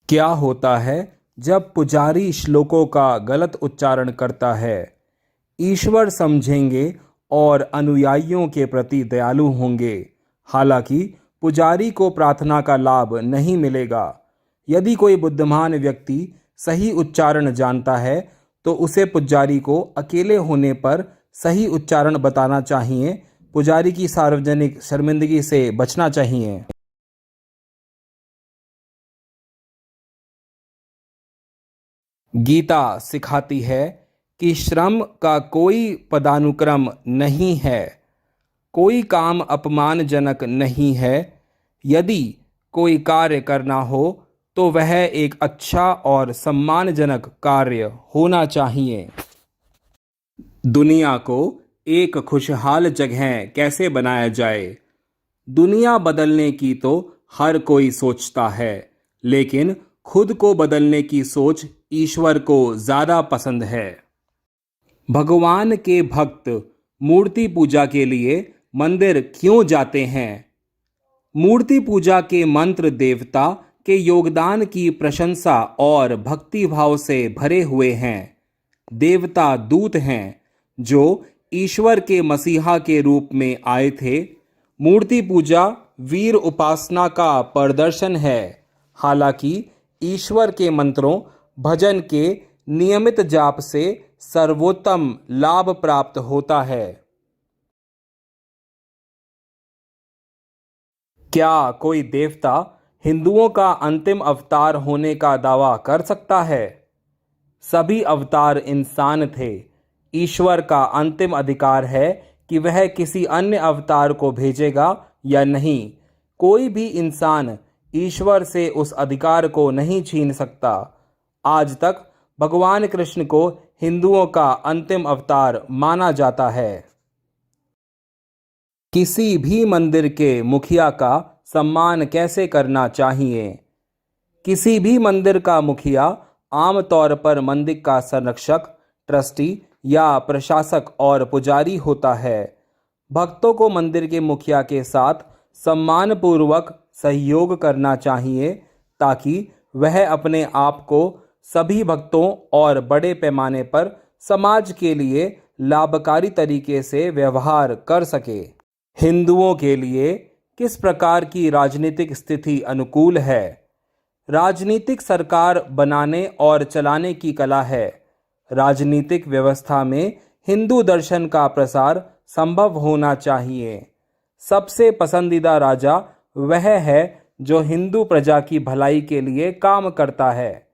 क्या होता है जब पुजारी श्लोकों का गलत उच्चारण करता है? ईश्वर समझेंगे और अनुयायियों के प्रति दयालु होंगे। हालांकि पुजारी को प्रार्थना का लाभ नहीं मिलेगा। यदि कोई बुद्धिमान व्यक्ति सही उच्चारण जानता है तो उसे पुजारी को अकेले होने पर सही उच्चारण बताना चाहिए। पुजारी की सार्वजनिक शर्मिंदगी से बचना चाहिए। गीता सिखाती है कि श्रम का कोई पदानुक्रम नहीं है, कोई काम अपमानजनक नहीं है। यदि कोई कार्य करना हो तो वह एक अच्छा और सम्मानजनक कार्य होना चाहिए। दुनिया को एक खुशहाल जगह कैसे बनाया जाए? दुनिया बदलने की तो हर कोई सोचता है, लेकिन खुद को बदलने की सोच ईश्वर को ज़्यादा पसंद है। भगवान के भक्त मूर्ति पूजा के लिए मंदिर क्यों जाते हैं? मूर्ति पूजा के मंत्र देवता के योगदान की प्रशंसा और भक्ति भाव से भरे हुए हैं। देवता दूत हैं जो ईश्वर के मसीहा के रूप में आए थे। मूर्ति पूजा वीर उपासना का प्रदर्शन है। हालांकि ईश्वर के मंत्रों भजन के नियमित जाप से सर्वोत्तम लाभ प्राप्त होता है। क्या कोई देवता हिंदुओं का अंतिम अवतार होने का दावा कर सकता है? सभी अवतार इंसान थे। ईश्वर का अंतिम अधिकार है कि वह किसी अन्य अवतार को भेजेगा या नहीं। कोई भी इंसान ईश्वर से उस अधिकार को नहीं छीन सकता। आज तक भगवान कृष्ण को हिंदुओं का अंतिम अवतार माना जाता है। किसी भी मंदिर के मुखिया का सम्मान कैसे करना चाहिए? किसी भी मंदिर का मुखिया आमतौर पर मंदिर का संरक्षक, ट्रस्टी या प्रशासक और पुजारी होता है। भक्तों को मंदिर के मुखिया के साथ सम्मानपूर्वक सहयोग करना चाहिए ताकि वह अपने आप को सभी भक्तों और बड़े पैमाने पर समाज के लिए लाभकारी तरीके से व्यवहार कर सके। हिंदुओं के लिए किस प्रकार की राजनीतिक स्थिति अनुकूल है? राजनीतिक सरकार बनाने और चलाने की कला है। राजनीतिक व्यवस्था में हिंदू दर्शन का प्रसार संभव होना चाहिए। सबसे पसंदीदा राजा वह है जो हिंदू प्रजा की भलाई के लिए काम करता है।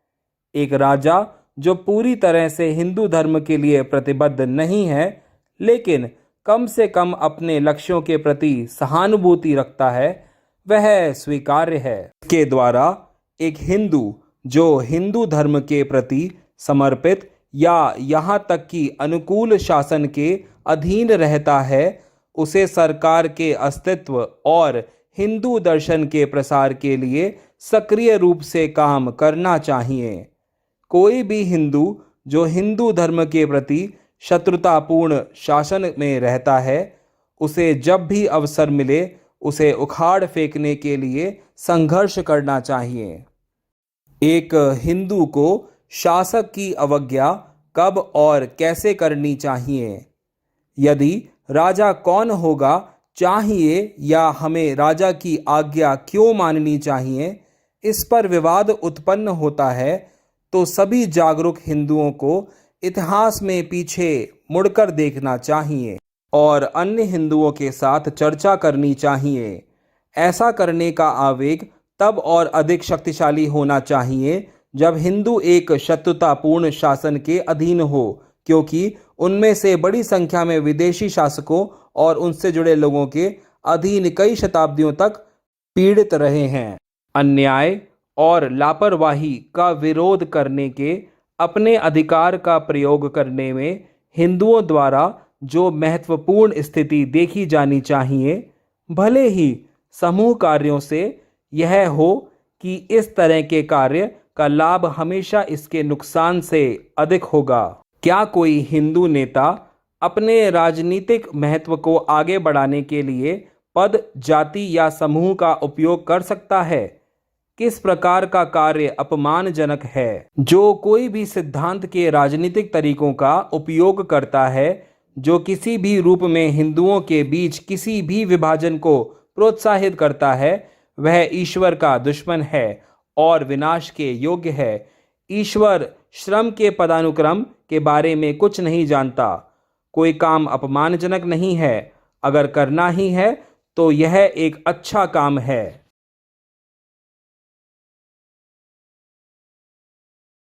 एक राजा जो पूरी तरह से हिंदू धर्म के लिए प्रतिबद्ध नहीं है, लेकिन कम से कम अपने लक्ष्यों के प्रति सहानुभूति रखता है, वह स्वीकार्य है। के द्वारा एक हिंदू जो हिंदू धर्म के प्रति समर्पित या यहाँ तक कि अनुकूल शासन के अधीन रहता है, उसे सरकार के अस्तित्व और हिंदू दर्शन के प्रसार के लिए सक्रिय रूप से काम करना चाहिए। कोई भी हिंदू जो हिंदू धर्म के प्रति शत्रुतापूर्ण शासन में रहता है, उसे जब भी अवसर मिले उसे उखाड़ फेंकने के लिए संघर्ष करना चाहिए। एक हिंदू को शासक की अवज्ञा कब और कैसे करनी चाहिए? यदि राजा कौन होगा चाहिए या हमें राजा की आज्ञा क्यों माननी चाहिए, इस पर विवाद उत्पन्न होता है, तो सभी जागरूक हिंदुओं को इतिहास में पीछे मुड़कर देखना चाहिए और अन्य हिंदुओं के साथ चर्चा करनी चाहिए। ऐसा करने का आवेग तब और अधिक शक्तिशाली होना चाहिए जब हिंदू एक शत्रुतापूर्ण शासन के अधीन हो, क्योंकि उनमें से बड़ी संख्या में विदेशी शासकों और उनसे जुड़े लोगों के अधीन कई शताब्दियों तक पीड़ित रहे हैं। अन्याय और लापरवाही का विरोध करने के अपने अधिकार का प्रयोग करने में हिंदुओं द्वारा जो महत्वपूर्ण स्थिति देखी जानी चाहिए, भले ही समूह कार्यों से यह हो कि इस तरह के कार्य का लाभ हमेशा इसके नुकसान से अधिक होगा। क्या कोई हिंदू नेता अपने राजनीतिक महत्व को आगे बढ़ाने के लिए पद, जाति या समूह का उपयोग कर सकता है? किस प्रकार का कार्य अपमानजनक है। जो कोई भी सिद्धांत के राजनीतिक तरीकों का उपयोग करता है, जो किसी भी रूप में हिंदुओं के बीच किसी भी विभाजन को प्रोत्साहित करता है, वह ईश्वर का दुश्मन है और विनाश के योग्य है। ईश्वर श्रम के पदानुक्रम के बारे में कुछ नहीं जानता। कोई काम अपमानजनक नहीं है। अगर करना ही है तो यह एक अच्छा काम है।